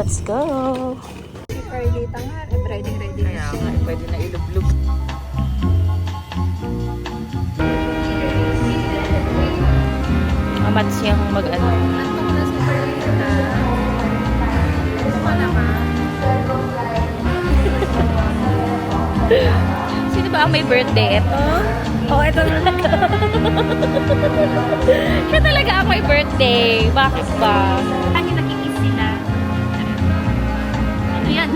Let's go! Si Carlita nga, ready. Kaya nga, pwede na ilublog. Mamats yung mag-ano. Nandun na si Carlita. Ito ka naman. Sino ba ang may birthday? Ito? Oh, ito na. Siya talaga ang may birthday. Bakit ba? Ang nakikiss sila. Ano yan?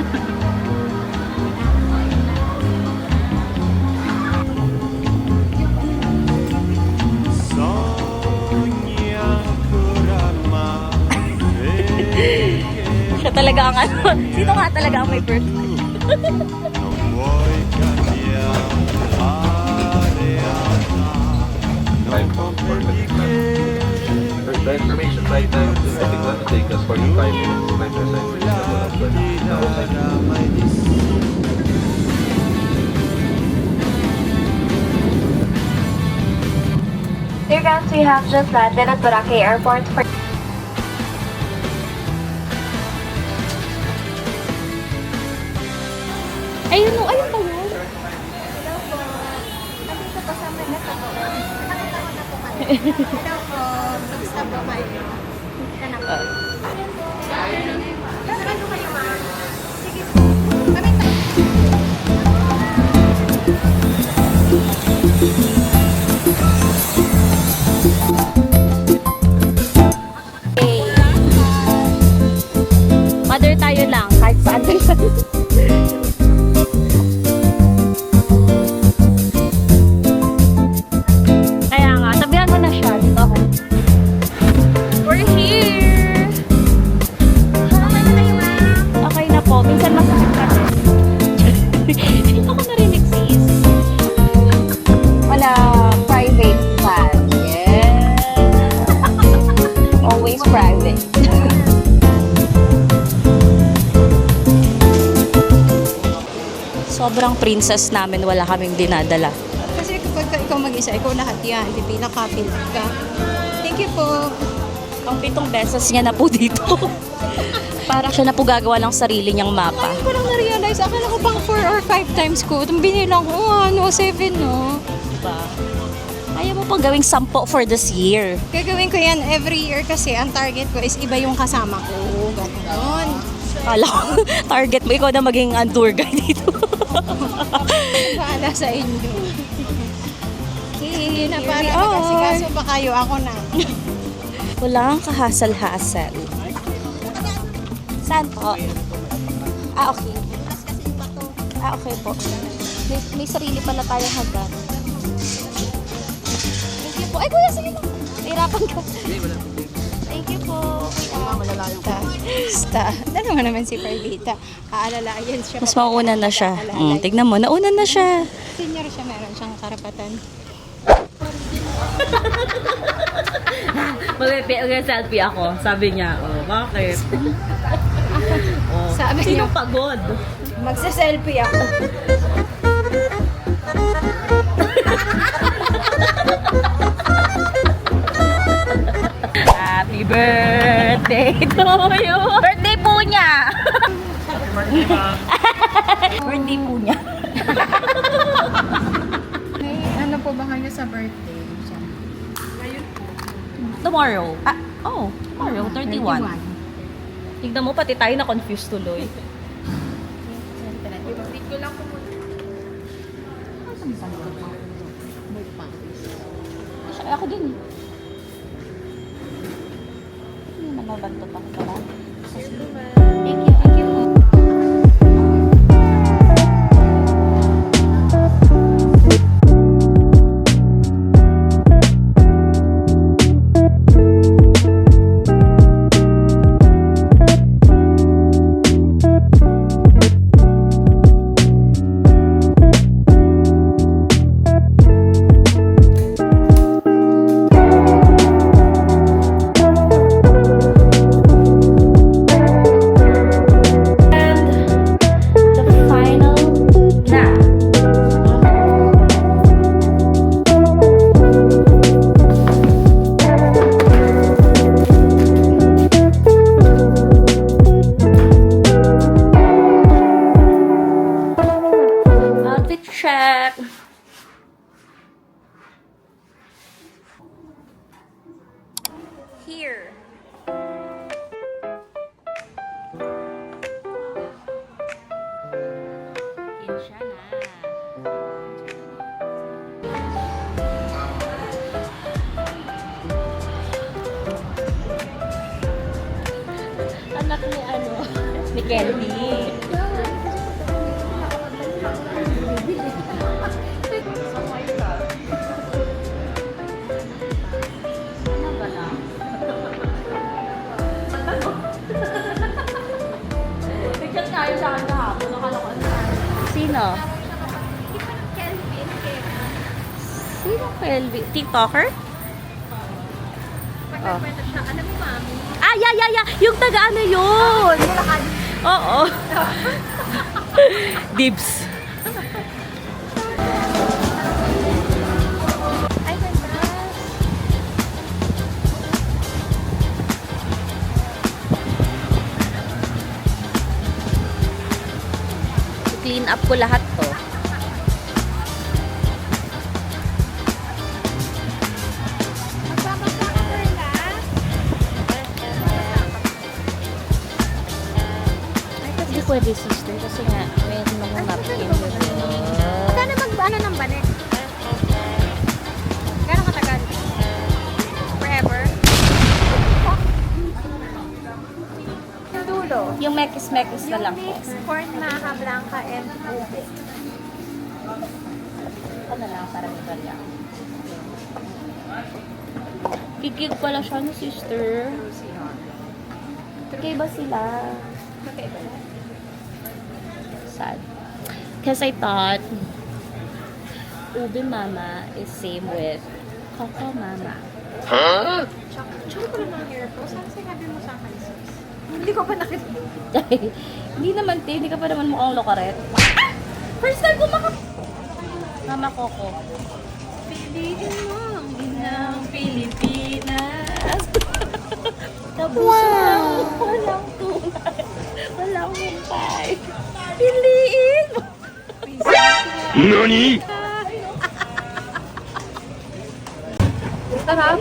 Siya talaga ang ano. Sino nga talaga ang may birthday? The information right now is I think that will take us 45 minutes to my Dear guests, we have just landed at Boracay Airport for Ayun o, ayun pa yun. Nandito pa sa mga Hello po. Kamusta po kayo? Ano po? Ano kayo, ma'am? Sige po. Kami tayo. Okay. Mother tayo lang, kahit saan tayo. Kaya nga, tabihan mo na siya. Dito ako. We're here! Okay na kayo, ma'am? Okay na po. Minsan masakit ka din. Hindi ako narinig, sis. Wala. Private class. Yeah. Always private. Sobrang princess namin, wala kaming dinadala. Kasi kapag ikaw mag-isa, ikaw lahat yan. Pipila ka, pila ka. Thank you po. Ang 7 beses niya na po dito. Para siya na po gagawa ng sarili niyang mapa. Ngayon ko lang na-realize. Akala ko pang 4 or 5 times ko. Itong binilang ko, 7 no. Diba? Ayaw mo pang gawing 10 for this year. Gagawin ko yan every year kasi ang target ko is iba yung kasama ko. Ganon. Kala ko, target mo, ikaw na maging tour guide dito. Bahala sa inyo. Okay, na para Carry on. nakasikaso ba kayo? Ako na. Walang kahasal-hasal. Saan po? Ah, okay. Ah, okay po. May sarili pala tayong hagdan. Thank you po. Ay, kuya, sige lang. Nahirapan ka. Thank you po. Basta. Ano naman si Carlita? Aalalayan siya. Mas mauna na siya. Tignan mo, nauna na siya. Senior siya, meron siyang karapatan. Mag-selfie ako. Sabi niya, oh, bakit? Oh, Sabi sino niya, pagod? magsa-selfie ako. Happy birthday to you! Birthday po niya! Birthday po niya. May ano po ba kayo sa birthday? Tomorrow. Tomorrow, 31. Tignan mo, pati tayo na-confused tuloy. Ibabit ko lang po muna. Ay, ako din. Hindi naman nabantot ako pala. Thank you. Thank you po. Ni Kelly. Sino? Sino Kelvin? TikToker? Oh. Ah, yeah. Yung taga ano yun? Oo. Dibs. Ay, ganda. Clean up ko lahat to. Hindi pwede, sister, kasi nga may mga napkin yun. Magkano mag-ano ng banet? Gano'ng katagal? Forever? Yung dulo. Yung mekis-mekis na lang po. Corn Maha Blanca and ube. Ano lang, para may balya. Kikig pala siya ni sister. Magkaiba sila. Sad. Because I thought Ube Mama is same with Coco Mama. Tsaka ko lang ang hair ko. Saan sinabi mo sa akin, sis? Hindi ko pa nakita. Hindi naman, te. Hindi ka pa naman mukhang lokaret. First time ko Mama Coco. Piliin mo ang inang Pilipinas. Wow! Walang tunay. Walang humpay. Piliin mo. NANI?! Sarap.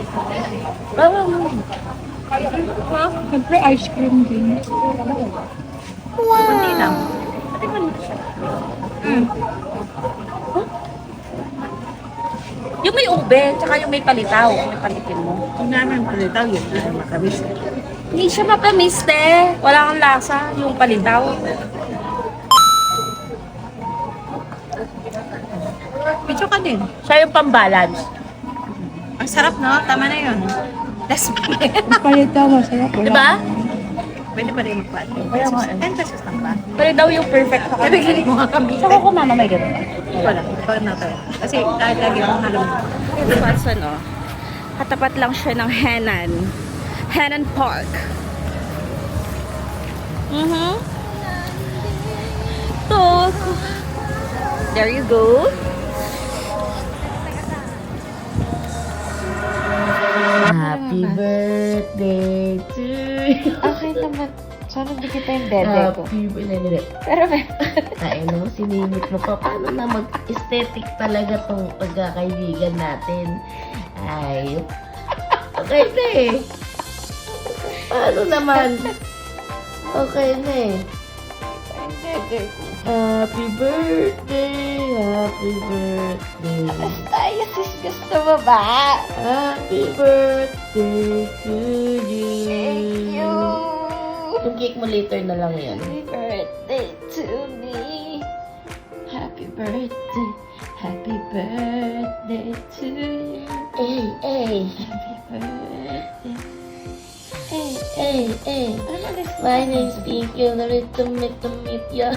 Siyempre, ice cream din. Hindi lang. Yung may ube, tsaka yung may palitaw. May palitin mo. Kung namin palitaw, yun ay makamis. Hindi siya matamis, te. Wala kang lasa. Yung palitaw. Picture ka din. Siya yung pambalance. Ang sarap, no? Tama na yun. Last Palitaw, masarap. Diba? Pwede pa rin magpati. 10 pesos lang ba? Pero daw yung perfect sa Sabi gilig mo nga kami. Sa ko mama may ganun. Wala. Ikaw na tayo. Kasi dahil lagi akong halong. Ito Watson, oh. Katapat lang siya ng Henan Park. To. There you go. Happy birthday to you. Okay naman. Sana hindi kita yung dede ko. Happy birthday. Pero may... Tayo naman, sinimit mo pa. Paano na mag-aesthetic talaga tong pagkakaibigan natin? Ay. Okay na eh. Paano naman? Okay na eh. Happy birthday, happy birthday. Tayo, sis. Gusto mo ba? Happy birthday to you. Thank you. Yung cake mo later na lang yan. Happy birthday to me. Happy birthday. Happy birthday to you. Hey. Happy birthday. Hey. My name's Pinky. Narito to meet ya.